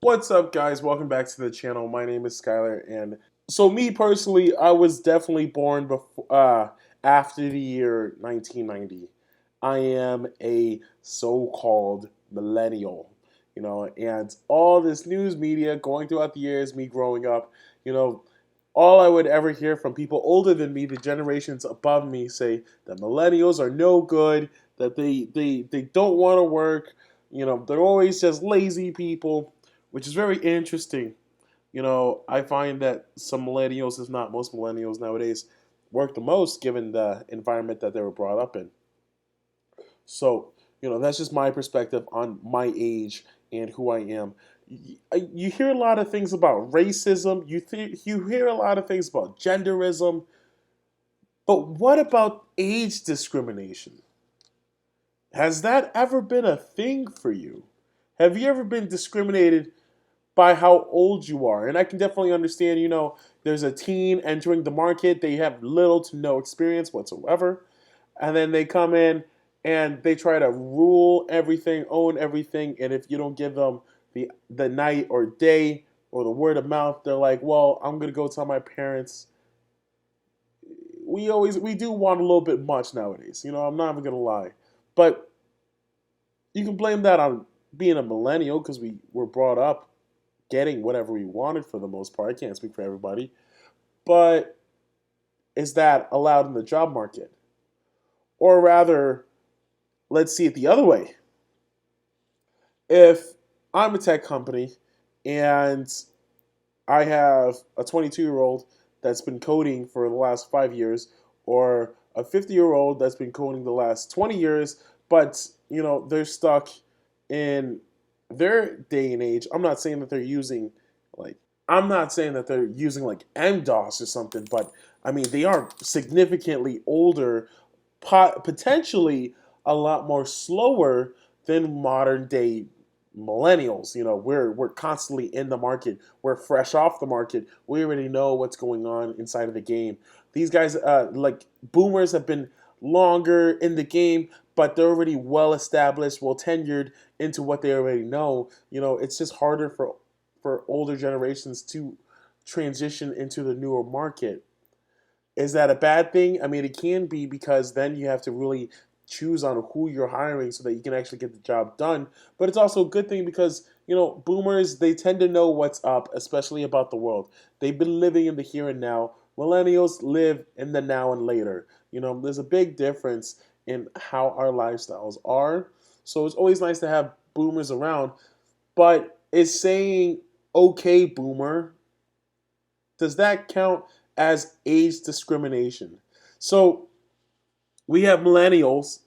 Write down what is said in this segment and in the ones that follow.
What's up, guys? Welcome back to the channel. My name is Skylar, and so me personally, I was definitely born before, after the year 1990. I am a so-called millennial, and all this news media going throughout the years, me growing up, you know, all I would ever hear from people older than me, the generations above me, say that millennials are no good, that they don't want to work, they're always just lazy people, which is very interesting. I find that some millennials, if not most millennials nowadays, work the most given the environment that they were brought up in. So, that's just my perspective on my age and who I am. You hear a lot of things about racism. You hear a lot of things about genderism. But what about age discrimination? Has that ever been a thing for you? Have you ever been discriminated by how old you are? And I can definitely understand, there's a teen entering the market, they have little to no experience whatsoever, and then they come in and they try to rule everything, own everything, and if you don't give them the night or day or the word of mouth, they're like, well, I'm gonna go tell my parents. We do want a little bit much nowadays, I'm not even gonna lie. But you can blame that on being a millennial because we were brought up getting whatever we wanted for the most part. I can't speak for everybody. But is that allowed in the job market? Or rather, let's see it the other way. If I'm a tech company and I have a 22-year-old that's been coding for the last 5 years, or a 50-year-old that's been coding the last 20 years, but they're stuck in their day and age. Like I'm not saying that they're using like MDOS or something, but I mean they are significantly older, potentially a lot more slower than modern day millennials. We're constantly in the market. We're fresh off the market. We already know what's going on inside of the game. These guys, like boomers, have been longer in the game, but they're already well established, well tenured into what they already know. It's just harder for older generations to transition into the newer market. Is that a bad thing? I mean, it can be because then you have to really choose on who you're hiring so that you can actually get the job done. But it's also a good thing because, boomers, they tend to know what's up, especially about the world. They've been living in the here and now. Millennials live in the now and later. There's a big difference in how our lifestyles are. So it's always nice to have boomers around. But is saying, okay, boomer, does that count as age discrimination? So we have millennials,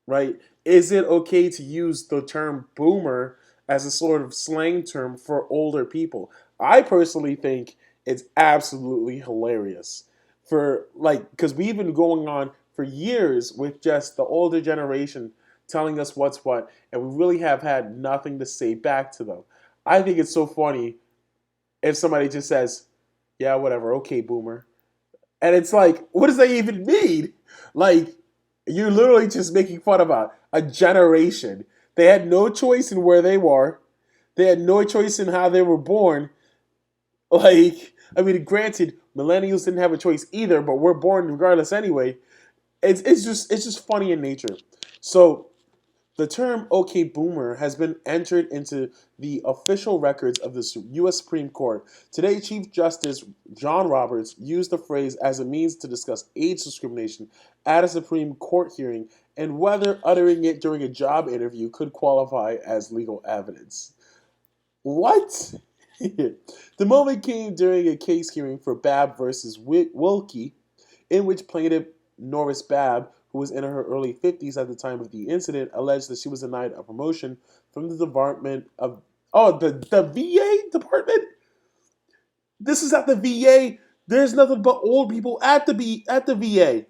right? Is it okay to use the term boomer as a sort of slang term for older people? I personally think it's absolutely hilarious for like because we've been going on for years with just the older generation telling us what's what, and we really have had nothing to say back to them. I think it's so funny if somebody just says, "Yeah, whatever, okay, boomer," and it's like, what does that even mean? Like, you're literally just making fun of a generation. They had no choice in where they were. They had no choice in how they were born. Like, I mean, granted, millennials didn't have a choice either, but we're born regardless anyway. It's just funny in nature. So the term "okay boomer" has been entered into the official records of the U.S. Supreme Court. Today, Chief Justice John Roberts used the phrase as a means to discuss age discrimination at a Supreme Court hearing and whether uttering it during a job interview could qualify as legal evidence. What? The moment came during a case hearing for Babb versus Wilkie, in which plaintiff Norris Babb, who was in her early 50s at the time of the incident, alleged that she was denied a promotion from the Department of the VA department. This is at the VA. There's nothing but old people at the VA.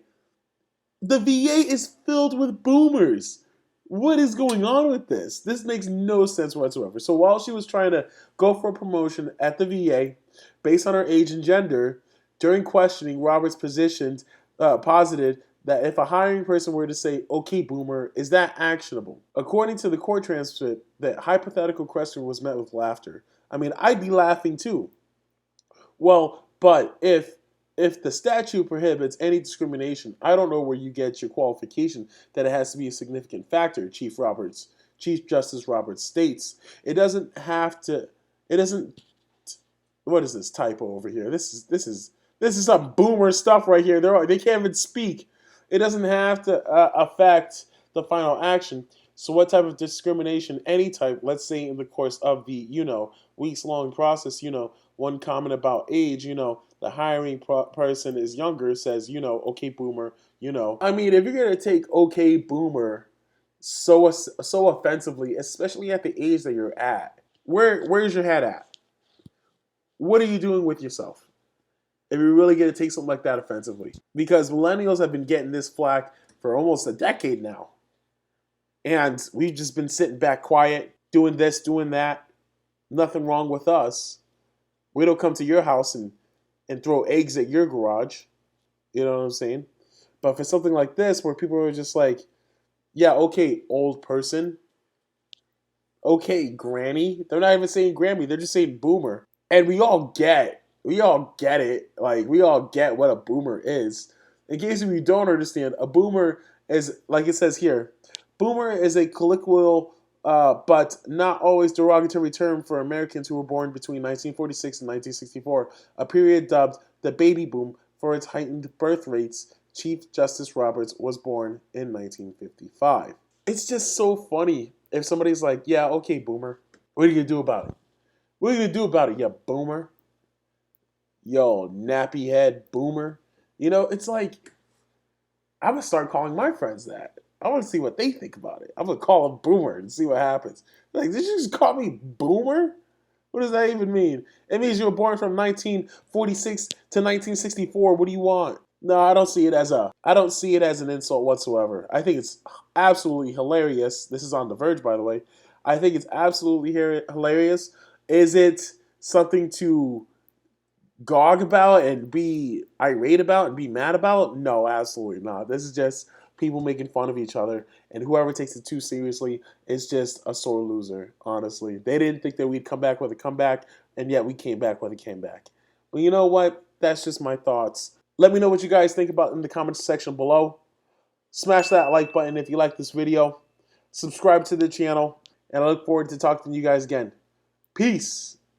The VA is filled with boomers. What is going on with this? This makes no sense whatsoever. So while she was trying to go for a promotion at the VA based on her age and gender, during questioning, Roberts posited that if a hiring person were to say, okay, boomer, is that actionable? According to the court transcript, the hypothetical question was met with laughter. I mean, I'd be laughing too. Well, but if the statute prohibits any discrimination, I don't know where you get your qualification that it has to be a significant factor, Chief Justice Roberts states. It doesn't have to it doesn't what is this typo over here? This is some boomer stuff right here. They can't even speak. It doesn't have to affect the final action. So, what type of discrimination, any type, let's say in the course of the weeks long process, one comment about age, the hiring person is younger, says okay boomer, I mean, if you're gonna take okay boomer so offensively, especially at the age that you're at, where's your head at? What are you doing with yourself if you're really going to take something like that offensively? Because millennials have been getting this flack for almost a decade now. And we've just been sitting back quiet, doing this, doing that. Nothing wrong with us. We don't come to your house and throw eggs at your garage. You know what I'm saying? But for something like this, where people are just like, yeah, okay, old person. Okay, granny. They're not even saying Grammy. They're just saying boomer. And we all get it. Like, we all get what a boomer is. In case if you don't understand, a boomer is, like it says here, boomer is a colloquial but not always derogatory term for Americans who were born between 1946 and 1964, a period dubbed the baby boom for its heightened birth rates. Chief Justice Roberts was born in 1955. It's just so funny if somebody's like, yeah, okay, boomer. What are you going to do about it? What are you going to do about it, you boomer? Yo, nappy head boomer. It's like, I'm going to start calling my friends that. I want to see what they think about it. I'm going to call them boomer and see what happens. Like, did you just call me boomer? What does that even mean? It means you were born from 1946 to 1964. What do you want? No, I don't see it as an insult whatsoever. I think it's absolutely hilarious. This is on The Verge, by the way. I think it's absolutely hilarious. Is it something to gawk about and be irate about and be mad about? No, absolutely not. This is just people making fun of each other, and whoever takes it too seriously is just a sore loser, honestly. They didn't think that we'd come back with a comeback, and yet we came back with a comeback. But you know what? That's just my thoughts. Let me know what you guys think about in the comments section below. Smash that like button if you like this video. Subscribe to the channel, and I look forward to talking to you guys again. Peace.